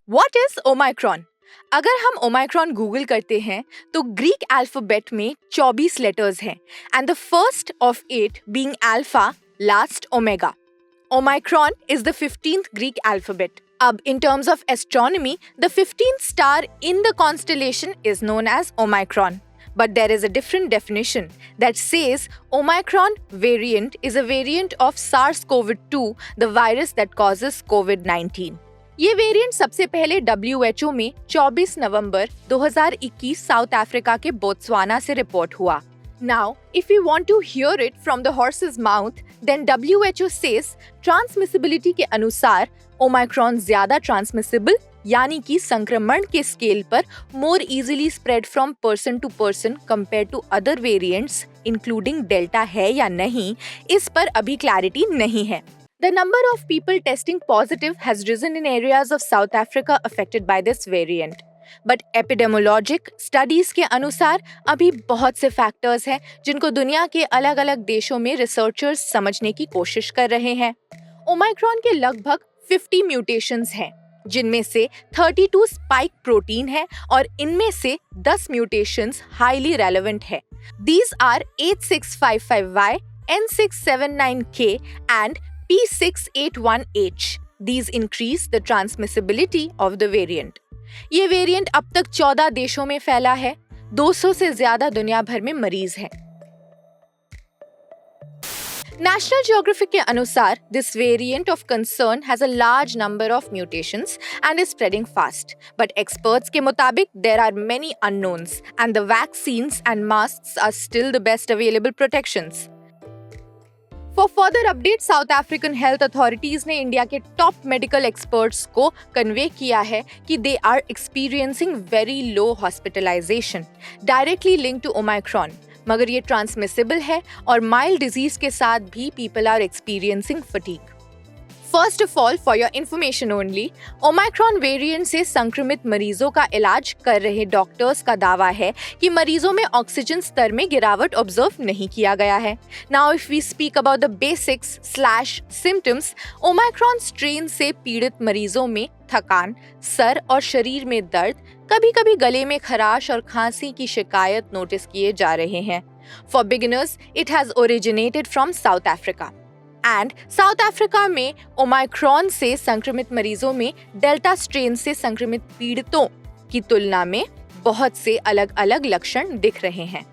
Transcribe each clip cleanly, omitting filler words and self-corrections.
What is Omicron? अगर हम Omicron Google करते हैं तो ग्रीक अल्फाबेट में 24 लेटर्स हैं and the first of it being alpha, last omega. Omicron is the 15th Greek alphabet. अब in terms of astronomy, the 15th star in the constellation is known as Omicron. But there is a different definition that says Omicron variant is a variant of SARS-CoV-2, the virus that causes COVID-19. ये variant सबसे पहले WHO में 24 नवंबर 2021 south Africa के Botswana से report हुआ. Now, if we want to hear it from the horse's mouth, then WHO says transmissibility के अनुसार Omicron ज्यादा ट्रांसमिसिबल यानी कि संक्रमण के स्केल पर more easily spread from person to person compared to other variants, including delta है या नहीं, इस पर अभी क्लैरिटी नहीं है. The number of people testing positive has risen in areas of South Africa affected by this variant. But epidemiologic studies के अनुसार अभी बहुत से फैक्टर्स हैं जिनको दुनिया के अलग अलग देशों में रिसर्चर्स समझने की कोशिश कर रहे हैं. ओमाइक्रॉन के लगभग 50 म्यूटेशंस हैं, जिनमें से 32 स्पाइक प्रोटीन है और इनमें से 10 म्यूटेशंस हाईली रेलेवेंट है. These are 8655Y, N679K and P681H. These increase the transmissibility of the variant. ये वेरिएंट अब तक 14 देशों में फैला है. 200 से ज्यादा दुनिया भर में मरीज हैं. नेशनल ज्योग्राफिक के अनुसार this variant of concern has a large number of mutations and is spreading fast. But experts के मुताबिक there are many unknowns and the vaccines and masks are still the best available protections. For further updates, South African health authorities ने India के top medical experts को convey किया है कि they are experiencing very low hospitalization directly link to Omicron, मगर ये transmissible है और माइल्ड डिजीज के साथ भी people are experiencing fatigue. First of all, for your information only, Omicron variant से संक्रमित मरीजों का इलाज कर रहे डॉक्टर्स का दावा है कि मरीजों में ऑक्सीजन स्तर में गिरावट ऑब्जर्व नहीं किया गया है. Now if we speak about the basics slash symptoms, Omicron strain से पीड़ित मरीजों में थकान, सर और शरीर में दर्द, कभी कभी गले में खराश और खांसी की शिकायत नोटिस किए जा रहे हैं. For beginners, it has originated from south Africa. And south Africa में ओमाइक्रॉन से संक्रमित मरीजों में डेल्टा स्ट्रेन से संक्रमित पीड़ितों की तुलना में बहुत से अलग अलग लक्षण दिख रहे हैं.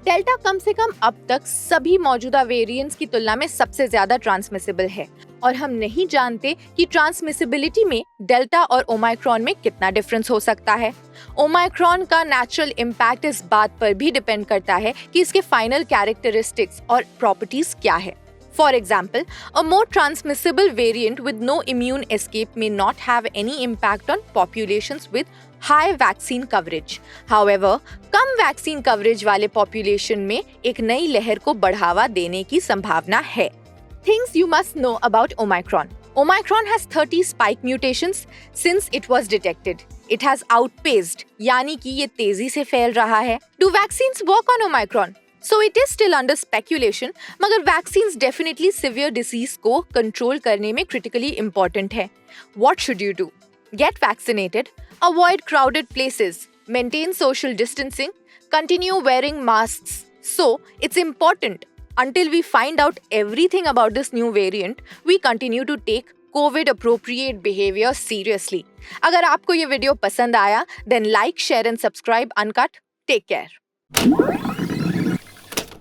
डेल्टा कम से कम अब तक सभी मौजूदा वेरिएंट्स की तुलना में सबसे ज्यादा ट्रांसमिसिबल है और हम नहीं जानते कि ट्रांसमिसिबिलिटी में डेल्टा और ओमाइक्रॉन में कितना डिफरेंस हो सकता है. ओमाइक्रॉन का नेचुरल इम्पैक्ट इस बात पर भी डिपेंड करता है कि इसके फाइनल कैरेक्टरिस्टिक्स और प्रॉपर्टीज क्या है. For example, a more transmissible variant with no immune escape may not have any impact on populations with high vaccine coverage. However, come vaccine coverage वाले पॉपुलेशन में एक नई लहर को बढ़ावा देने की संभावना है. Things you must know about Omicron. Omicron has 30 spike mutations since it was detected. It has outpaced, यानी कि ये तेजी से फैल रहा है. Do vaccines work on Omicron? So it is still under speculation, मगर vaccines definitely severe disease को control करने में critically important है. What should you do? Get vaccinated, avoid crowded places, maintain social distancing, continue wearing masks. So it's important. Until we find out everything about this new variant, we continue to take COVID appropriate behavior seriously. अगर आपको ये video पसंद आया, then like, share and subscribe Uncut. Take care.